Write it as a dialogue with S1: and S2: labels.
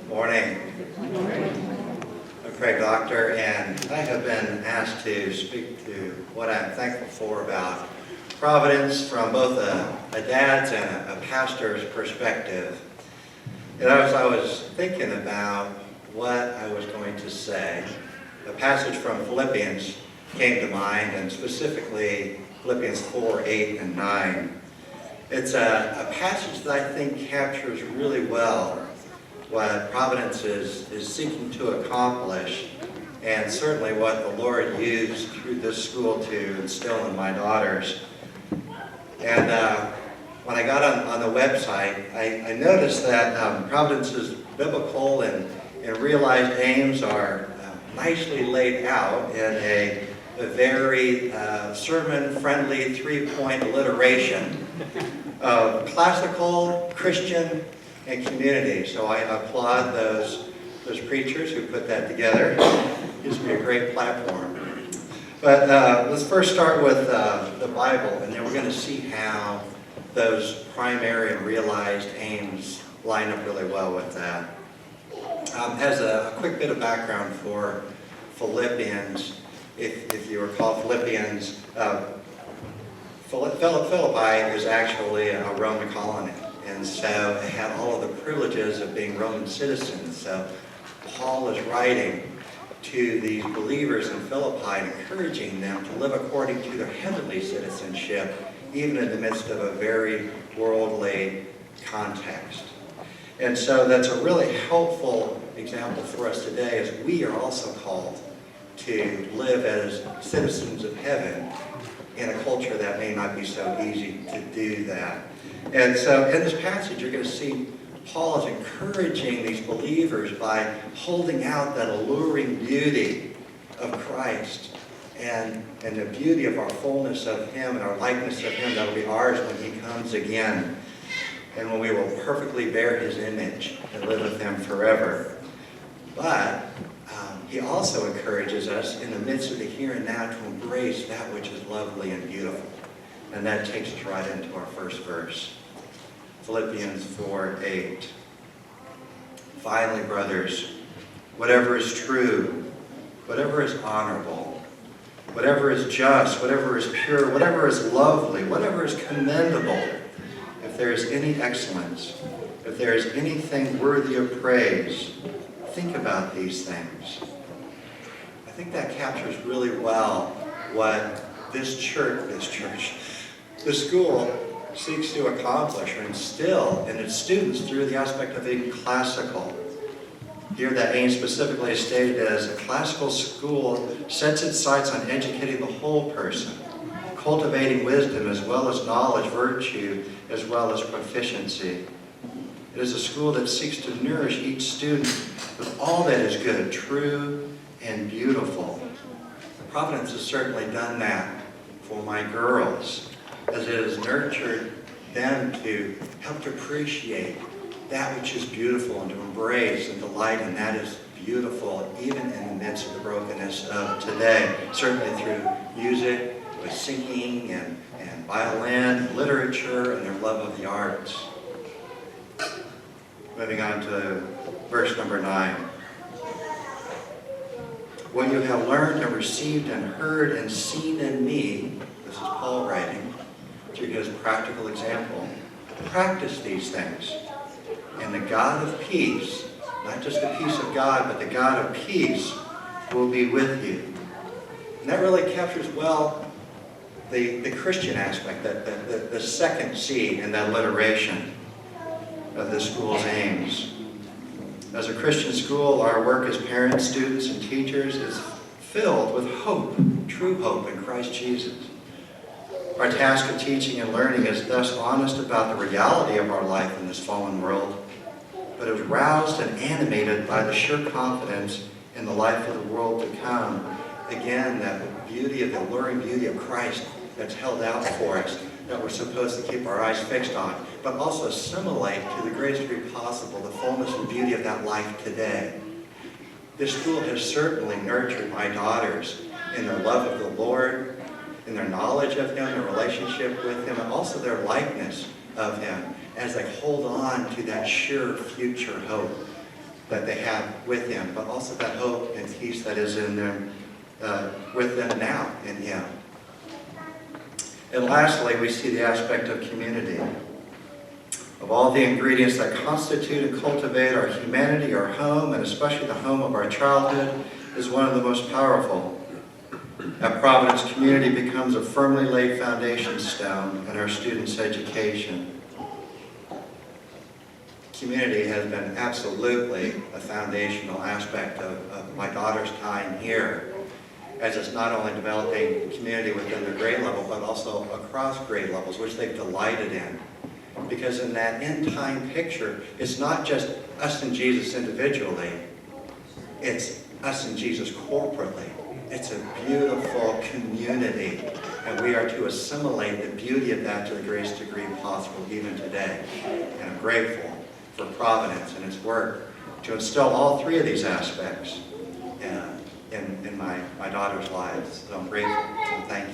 S1: Morning. I'm Craig Doctor, and I have been asked to speak to what I'm thankful for about Providence from both a dad's and a pastor's perspective. And as I was thinking about what I was going to say, a passage from Philippians came to mind, and specifically Philippians 4, 8, and 9. It's a passage that I think captures really well what Providence is seeking to accomplish, and certainly what the Lord used through this school to instill in my daughters. And when I got on the website, I noticed that Providence's biblical and realized aims are nicely laid out in a very sermon-friendly three-point alliteration of classical, Christian, and community. So I applaud those preachers who put that together. It gives me a great platform. But let's first start with the Bible, and then we're going to see how those primary and realized aims line up really well with that. As a quick bit of background for Philippians, if you recall Philippians, Philippi is actually a Roman colony, and so it had all of the privileges of being Roman citizens. So Paul is writing to these believers in Philippi, encouraging them to live according to their heavenly citizenship, even in the midst of a very worldly context. And so that's a really helpful example for us today, as we are also called to live as citizens of heaven in a culture that may not be so easy to do that. And so in this passage, you're going to see Paul is encouraging these believers by holding out that alluring beauty of Christ and the beauty of our fullness of Him and our likeness of Him that will be ours when He comes again, and when we will perfectly bear His image and live with Him forever. But He also encourages us in the midst of the here and now to embrace that which is lovely and beautiful. And that takes us right into our first verse. Philippians 4, 8. Finally, brothers, whatever is true, whatever is honorable, whatever is just, whatever is pure, whatever is lovely, whatever is commendable, if there is any excellence, if there is anything worthy of praise, think about these things. I think that captures really well what this school seeks to accomplish or instill in its students through the aspect of being classical. Here that aim specifically is stated as a classical school sets its sights on educating the whole person, cultivating wisdom as well as knowledge, virtue as well as proficiency. It is a school that seeks to nourish each student with all that is good, true, and beautiful. Providence has certainly done that for my girls, as it has nurtured them to help to appreciate that which is beautiful and to embrace and delight in that is beautiful, even in the midst of the brokenness of today. Certainly through music, with singing and violin, literature, and their love of the arts. Moving on to verse number 9. What you have learned and received and heard and seen in me, this is Paul writing, through his practical example, practice these things. And the God of peace, not just the peace of God, but the God of peace will be with you. And that really captures well the Christian aspect, the second C in that alliteration of the school's aims. As a Christian school, our work as parents, students, and teachers is filled with hope, true hope in Christ Jesus. Our task of teaching and learning is thus honest about the reality of our life in this fallen world, but is roused and animated by the sure confidence in the life of the world to come. Again, that beauty of the alluring beauty of Christ that's held out for us, that we're supposed to keep our eyes fixed on, but also assimilate to the greatest degree possible the fullness and beauty of that life today. This school has certainly nurtured my daughters in their love of the Lord, in their knowledge of Him, their relationship with Him, and also their likeness of Him as they hold on to that sure future hope that they have with him, but also that hope and peace that is in them, with them now in him. And lastly, we see the aspect of community. Of all the ingredients that constitute and cultivate our humanity, our home, and especially the home of our childhood, is one of the most powerful. At Providence, community becomes a firmly laid foundation stone in our students' education. Community has been absolutely a foundational aspect of my daughter's time here, as it's not only developing community within their grade level, but also across grade levels, which they've delighted in. Because in that end-time picture, it's not just us and Jesus individually, it's us and Jesus corporately. It's a beautiful community, and we are to assimilate the beauty of that to the greatest degree possible even today. And I'm grateful for Providence and its work to instill all three of these aspects in my daughter's lives. So I'm grateful and thank you.